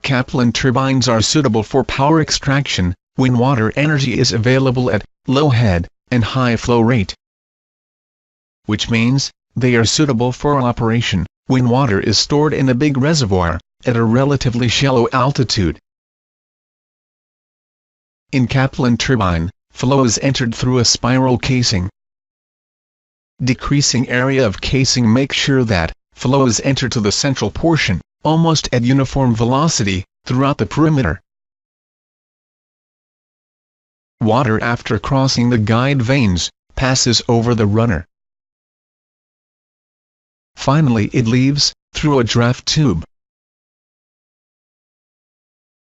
Kaplan turbines are suitable for power extraction, when water energy is available at low head and high flow rate. Which means, they are suitable for operation, when water is stored in a big reservoir, at a relatively shallow altitude. In Kaplan turbine, flow is entered through a spiral casing. Decreasing area of casing makes sure that flow is entered to the central portion, almost at uniform velocity, throughout the perimeter. Water after crossing the guide vanes, passes over the runner. Finally it leaves, through a draft tube.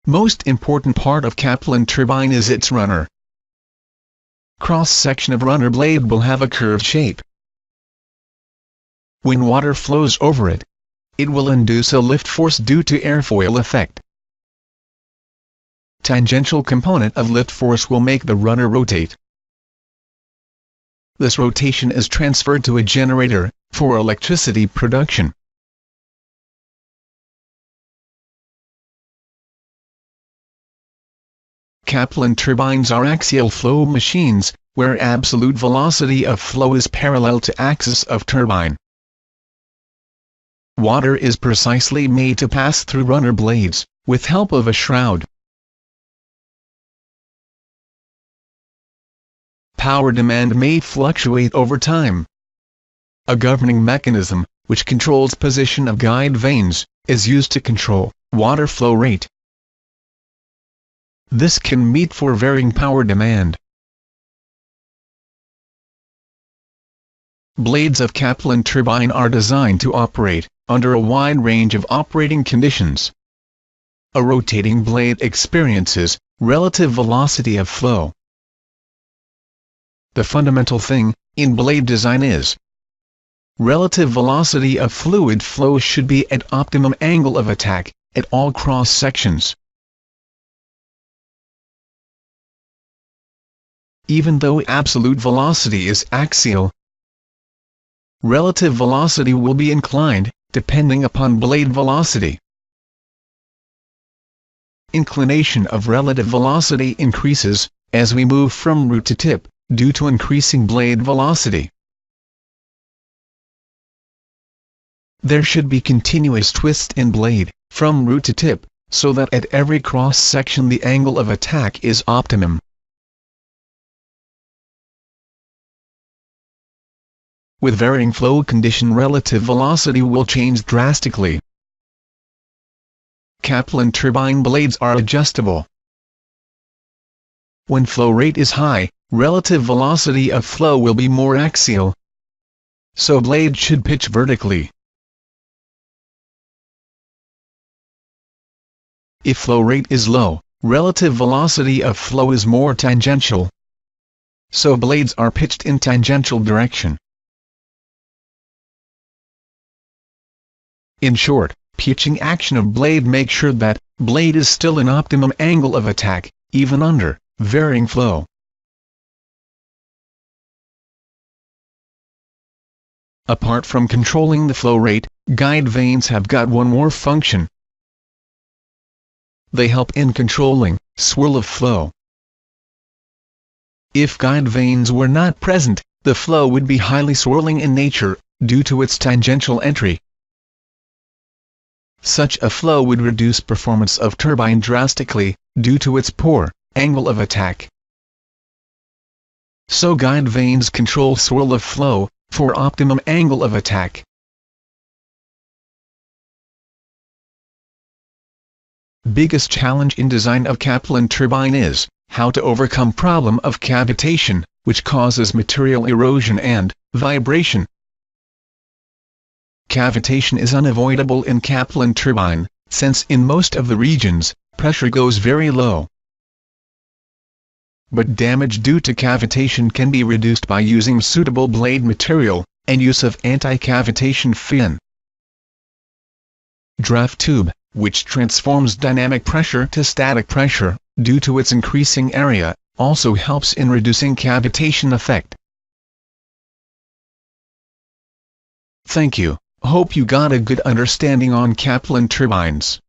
Most important part of Kaplan turbine is its runner. Cross-section of runner blade will have a curved shape. When water flows over it, it will induce a lift force due to airfoil effect. Tangential component of lift force will make the runner rotate. This rotation is transferred to a generator, for electricity production. Kaplan turbines are axial flow machines, where absolute velocity of flow is parallel to axis of turbine. Water is precisely made to pass through runner blades, with help of a shroud. Power demand may fluctuate over time. A governing mechanism, which controls position of guide vanes, is used to control water flow rate. This can meet for varying power demand. Blades of Kaplan turbine are designed to operate under a wide range of operating conditions. A rotating blade experiences relative velocity of flow. The fundamental thing in blade design is relative velocity of fluid flow should be at optimum angle of attack at all cross sections. Even though absolute velocity is axial, relative velocity will be inclined, depending upon blade velocity. Inclination of relative velocity increases, as we move from root to tip, due to increasing blade velocity. There should be continuous twist in blade, from root to tip, so that at every cross-section the angle of attack is optimum. With varying flow condition, relative velocity will change drastically. Kaplan turbine blades are adjustable. When flow rate is high, relative velocity of flow will be more axial, so blade should pitch vertically. If flow rate is low, relative velocity of flow is more tangential, so blades are pitched in tangential direction. In short, pitching action of blade makes sure that blade is still in optimum angle of attack, even under varying flow. Apart from controlling the flow rate, guide vanes have got one more function. They help in controlling swirl of flow. If guide vanes were not present, the flow would be highly swirling in nature, due to its tangential entry. Such a flow would reduce performance of turbine drastically, due to its poor angle of attack. So guide vanes control swirl of flow, for optimum angle of attack. Biggest challenge in design of Kaplan turbine is how to overcome problem of cavitation, which causes material erosion and vibration. Cavitation is unavoidable in Kaplan turbine, since in most of the regions, pressure goes very low. But damage due to cavitation can be reduced by using suitable blade material, and use of anti-cavitation fin. Draft tube, which transforms dynamic pressure to static pressure, due to its increasing area, also helps in reducing cavitation effect. Thank you. Hope you got a good understanding on Kaplan turbines.